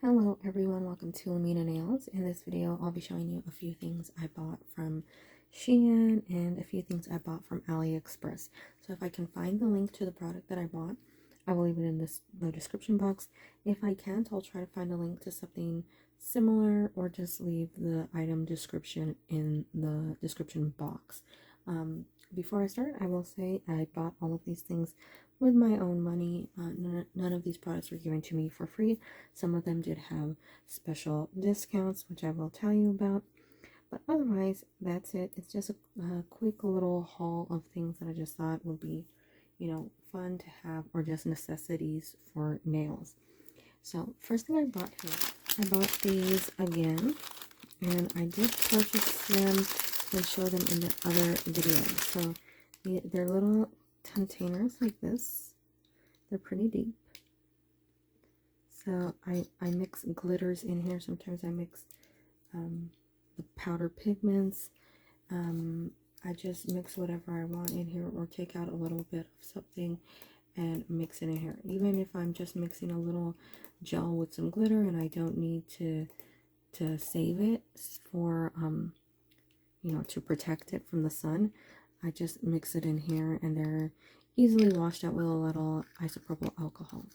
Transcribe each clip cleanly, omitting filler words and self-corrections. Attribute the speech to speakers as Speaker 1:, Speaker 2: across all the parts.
Speaker 1: Hello everyone, welcome to Lamina Nails. In this video, I'll be showing you a few things I bought from Shein and a few things I bought from AliExpress. So if I can find the link to the product that I bought, I will leave it in the description box. If I can't, I'll try to find a link to something similar or just leave the item description in the description box. Before I start, I will say I bought all of these things with my own money. None of these products were given to me for free. Some of them did have special discounts, which I will tell you about. But otherwise, that's it. It's just a quick little haul of things that I just thought would be, fun to have, or just necessities for nails. So first thing I bought here, I bought these again, and I did purchase them and show them in the other video. So they're little containers like this. They're pretty deep. So I mix glitters in here. Sometimes I mix the powder pigments. I just mix whatever I want in here, or take out a little bit of something and mix it in here. Even if I'm just mixing a little gel with some glitter and I don't need to save it for to protect it from the sun, I just mix it in here, and they're easily washed out with a little isopropyl alcohol.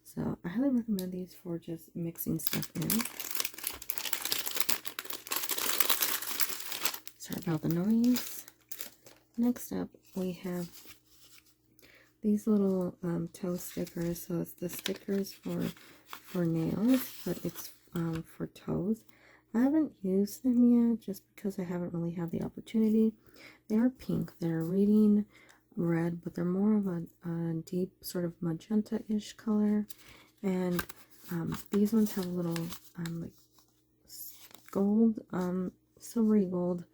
Speaker 1: So I highly recommend these for just mixing stuff in. Sorry about the noise. Next up, we have these little toe stickers. So it's the stickers for nails, but it's for toes. I haven't used them yet just because I haven't really had the opportunity. They are pink. They're reading red, but they're more of a deep sort of magenta-ish color. And these ones have a little like gold, silvery gold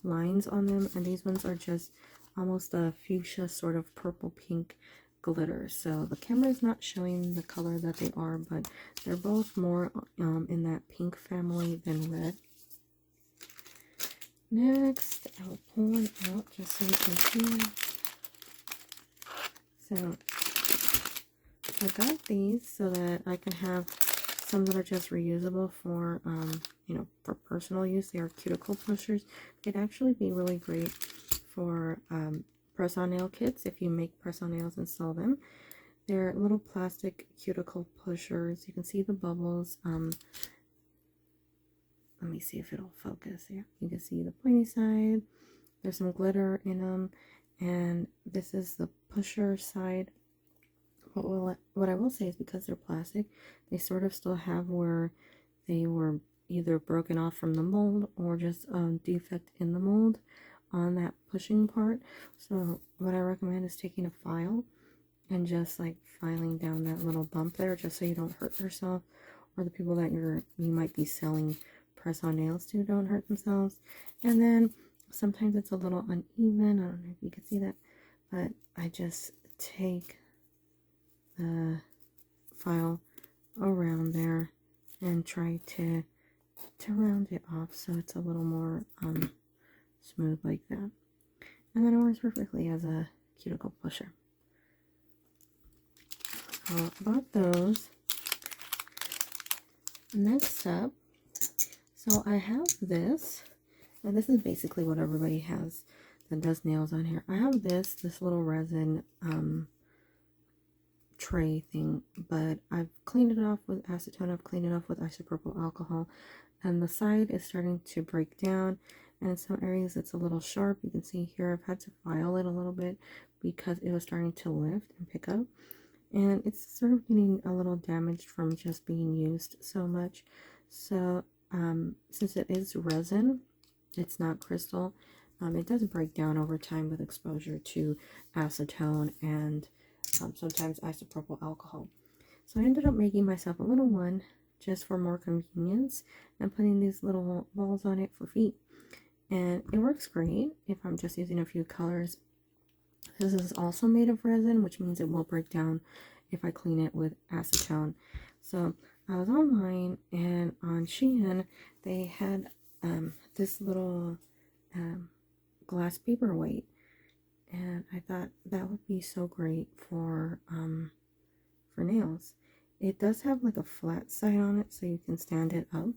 Speaker 1: lines on them. And these ones are just almost a fuchsia sort of purple pink glitter. So the camera is not showing the color that they are, but they're both more in that pink family than red. Next, I'll pull one out just so you can see. So I got these so that I can have some that are just reusable for for personal use. They are cuticle pushers. They'd actually be really great for press-on nail kits if you make press-on nails and sell them. They're little plastic cuticle pushers. You can see the bubbles. Let me see if it'll focus here. You can see the pointy side. There's some glitter in them, and this is the pusher side. But what I will say is, because they're plastic, they sort of still have where they were either broken off from the mold or just defect in the mold on that pushing part. So what I recommend is taking a file and just like filing down that little bump there, just so you don't hurt yourself, or the people that you might be selling press-on nails to don't hurt themselves. And then sometimes it's a little uneven. I don't know if you can see that, but I just take the file around there and try to round it off so it's a little more smooth like that, and then it works perfectly as a cuticle pusher. So I bought those. Next up, so I have this, and this is basically what everybody has that does nails on here. I have this little resin tray thing, but I've cleaned it off with acetone. I've cleaned it off with isopropyl alcohol, and the side is starting to break down, and in some areas it's a little sharp. You can see here I've had to file it a little bit because it was starting to lift and pick up, and it's sort of getting a little damaged from just being used so much. So since it is resin, it's not crystal, it does break down over time with exposure to acetone and sometimes isopropyl alcohol. So I ended up making myself a little one just for more convenience and putting these little balls on it for feet. And it works great if I'm just using a few colors. This is also made of resin, which means it will break down if I clean it with acetone. So I was online, and on Shein they had this little glass paperweight, and I thought that would be so great for nails. It does have like a flat side on it so you can stand it up,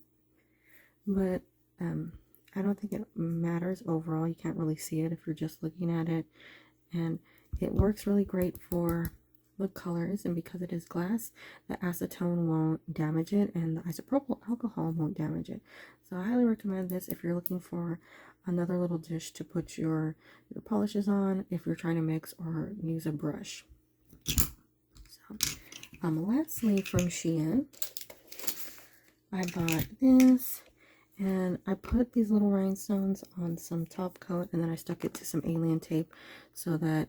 Speaker 1: but I don't think it matters overall. You can't really see it if you're just looking at it, and it works really great for the colors, and because it is glass, the acetone won't damage it and the isopropyl alcohol won't damage it. So I highly recommend this if you're looking for another little dish to put your polishes on, if you're trying to mix or use a brush. So lastly, from Shein, I bought this, and I put these little rhinestones on some top coat, and then I stuck it to some alien tape so that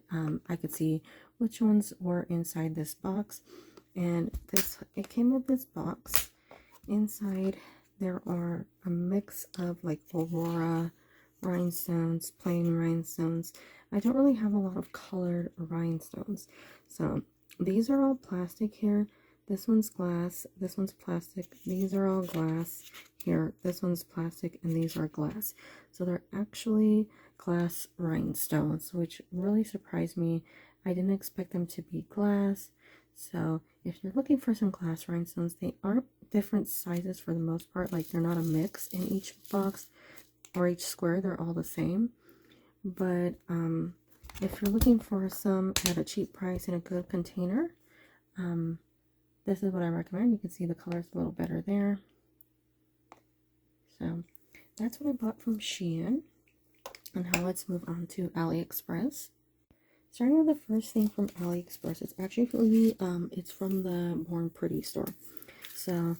Speaker 1: I could see which ones were inside this box. And it came with this box. Inside there are a mix of like Aurora rhinestones, plain rhinestones. I don't really have a lot of colored rhinestones, so these are all plastic here. This one's glass, this one's plastic, these are all glass. Here, this one's plastic, and these are glass. So they're actually glass rhinestones, which really surprised me. I didn't expect them to be glass. So if you're looking for some glass rhinestones, they aren't different sizes for the most part. Like, they're not a mix in each box or each square. They're all the same. But if you're looking for some at a cheap price in a good container, this is what I recommend. You can see the colors a little better there. So that's what I bought from Shein. And now let's move on to AliExpress. Starting with the first thing from AliExpress, it's actually it's from the Born Pretty store. So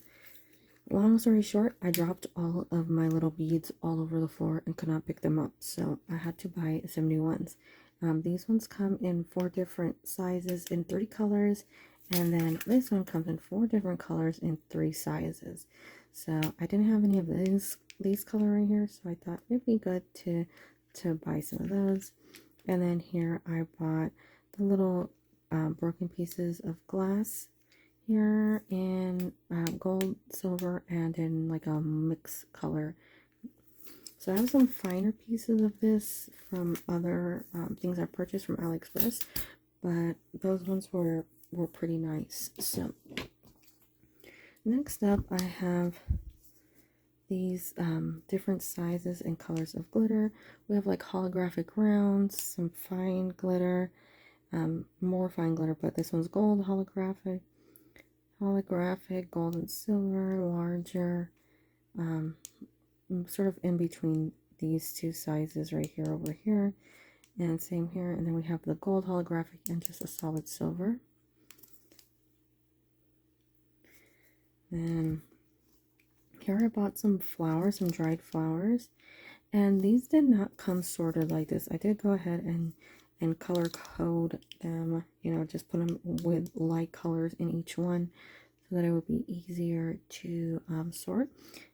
Speaker 1: long story short, I dropped all of my little beads all over the floor and could not pick them up, so I had to buy some new ones. These ones come in 4 different sizes in 3 colors, and then this one comes in 4 different colors in 3 sizes. So I didn't have any of these color right here, so I thought it'd be good to buy some of those. And then here I bought the little broken pieces of glass here in gold, silver, and in like a mixed color. So I have some finer pieces of this from other things I purchased from AliExpress, but those ones were pretty nice. So next up, I have these different sizes and colors of glitter. We have like holographic rounds, some fine glitter, more fine glitter, but this one's gold, holographic, gold and silver, larger, sort of in between these 2 sizes right here over here, and same here. And then we have the gold holographic and just a solid silver. And here I bought some flowers, some dried flowers, and these did not come sorted like this. I did go ahead and color code them, you know, just put them with light colors in each one so that it would be easier to sort.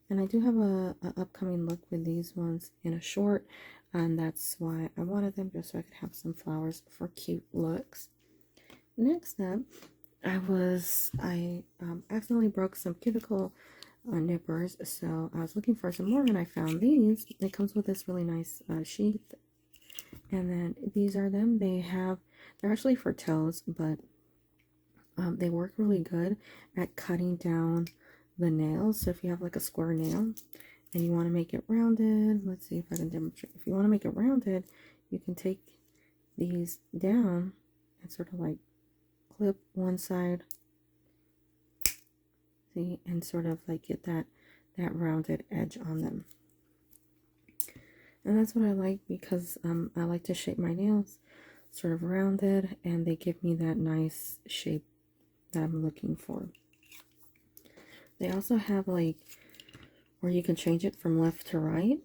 Speaker 1: And I do have a upcoming look with these ones in a short, and that's why I wanted them, just so I could have some flowers for cute looks. Next up, I accidentally broke some cuticle nippers, so I was looking for some more, and I found these. It comes with this really nice sheath, and then these are them. They're actually for toes, but they work really good at cutting down the nails. So if you have like a square nail and you want to make it rounded, let's see if I can demonstrate. If you want to make it rounded, you can take these down and sort of like clip one side, see, and sort of like get that rounded edge on them. And that's what I like, because I like to shape my nails sort of rounded, and they give me that nice shape that I'm looking for. They also have like where you can change it from left to right.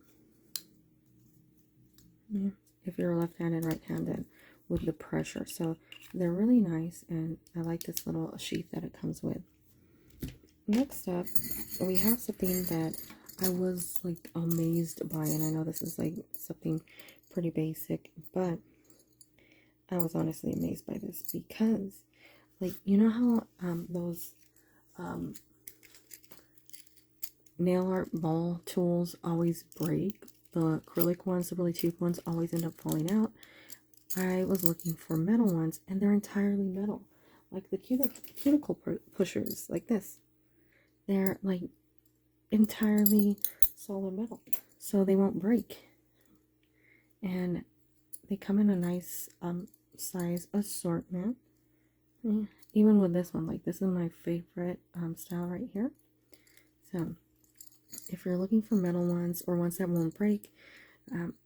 Speaker 1: Yeah, if you're left-handed, right-handed, with the pressure. So they're really nice, and I like this little sheath that it comes with. Next up, we have something that I was like amazed by, and I know this is like something pretty basic, but I was honestly amazed by this, because like, you know how those nail art ball tools always break? The acrylic ones, the really cheap ones, always end up falling out. I was looking for metal ones, and they're entirely metal. like the cuticle pushers, like this. They're like entirely solid metal, so they won't break. And they come in a nice size assortment. Yeah. Even with this one, like this is my favorite style right here. So if you're looking for metal ones or ones that won't break,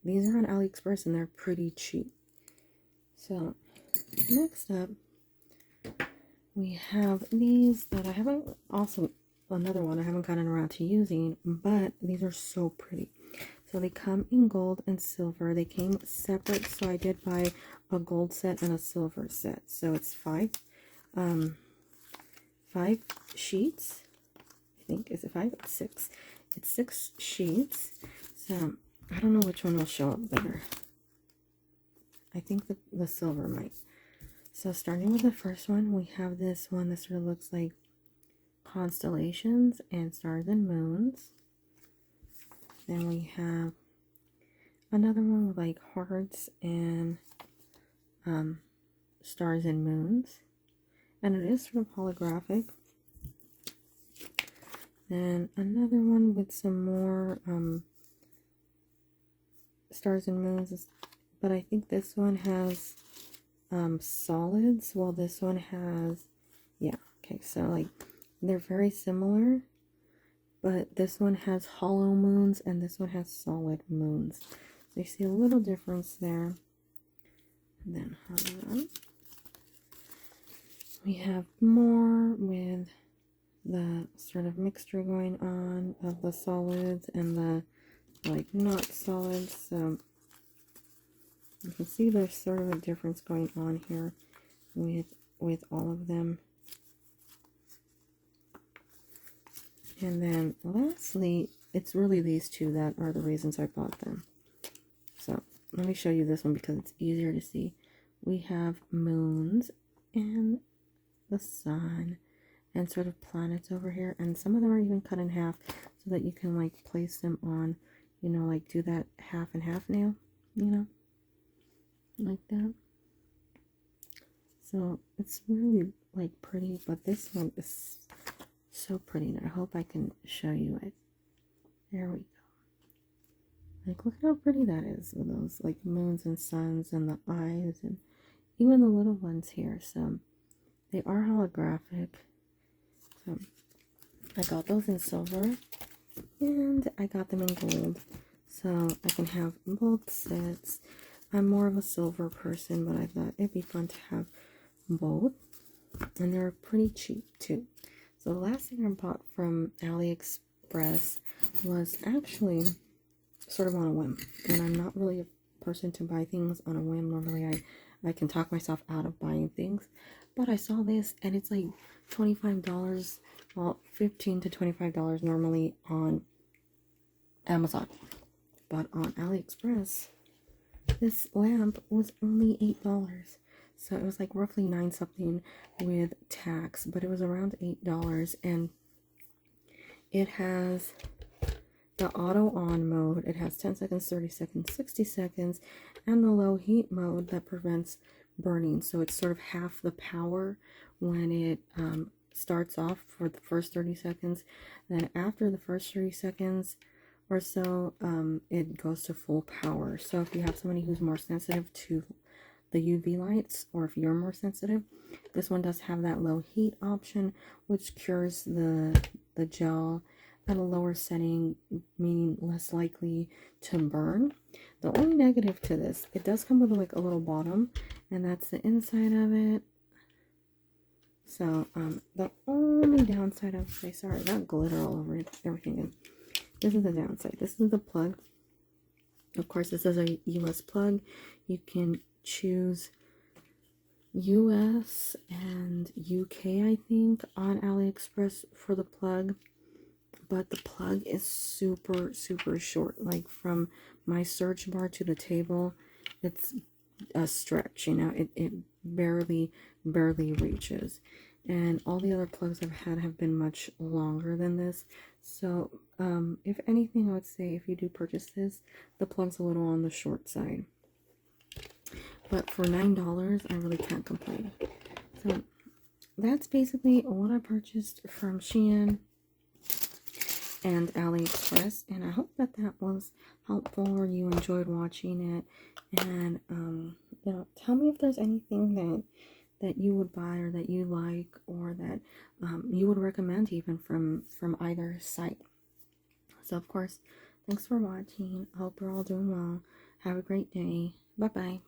Speaker 1: these are on AliExpress and they're pretty cheap. So next up, we have these that I haven't, also another one I haven't gotten around to using, but these are so pretty. So they come in gold and silver. They came separate, so I did buy a gold set and a silver set. So it's five sheets. I think, is it five? It's six. It's 6 sheets. So I don't know which one will show up better. I think the silver might. So starting with the first one, we have this one that sort of looks like constellations and stars and moons. Then we have another one with like hearts and stars and moons. And it is sort of holographic. Then another one with some more stars and moons, but I think this one has solids, while this one has, yeah, okay, so like they're very similar, but this one has hollow moons and this one has solid moons. So you see a little difference there. And then hold on. We have more with the sort of mixture going on of the solids and the like not solids. So you can see there's sort of a difference going on here with all of them. And then lastly, it's really these two that are the reasons I bought them. So let me show you this one because it's easier to see. We have moons and the sun and sort of planets over here, and some of them are even cut in half so that you can like place them on, you know, like do that half and half nail, you know, like that. So it's really like pretty, but this one is so pretty, and I hope I can show you it. There we go. Like, look how pretty that is with those like moons and suns and the eyes and even the little ones here. So they are holographic. So I got those in silver and I got them in gold, so I can have both sets. I'm more of a silver person, but I thought it'd be fun to have both, and they're pretty cheap too. So the last thing I bought from AliExpress was actually sort of on a whim, and I'm not really a person to buy things on a whim. Normally I can talk myself out of buying things, but I saw this and it's like $25, well, $15 to $25 normally on Amazon, but on AliExpress this lamp was only $8. So it was like roughly 9 something with tax, but it was around $8. And it has the auto on mode. It has 10 seconds, 30 seconds, 60 seconds, and the low heat mode that prevents burning. So it's sort of half the power when it starts off for the first 30 seconds. Then after the first 30 seconds or so, it goes to full power. So if you have somebody who's more sensitive to the UV lights, or if you're more sensitive, this one does have that low heat option, which cures the gel at a lower setting, meaning less likely to burn. The only negative to this, it does come with like a little bottom, and that's the inside of it. So the only downside, I would say, sorry, that glitter all over it, everything. This is the downside. This is the plug. Of course, this is a US plug. You can choose US and UK, I think, on AliExpress for the plug. But the plug is super, super short. Like from my search bar to the table, it's a stretch, you know. It barely reaches. And all the other plugs I've had have been much longer than this. So, if anything, I would say if you do purchase this, the plug's a little on the short side. But for $9, I really can't complain. So, that's basically what I purchased from Shein and AliExpress, and I hope that that was helpful or you enjoyed watching it. And you know, tell me if there's anything that you would buy or that you like, or that you would recommend even from either site. So of course, thanks for watching. I hope you're all doing well. Have a great day. Bye bye.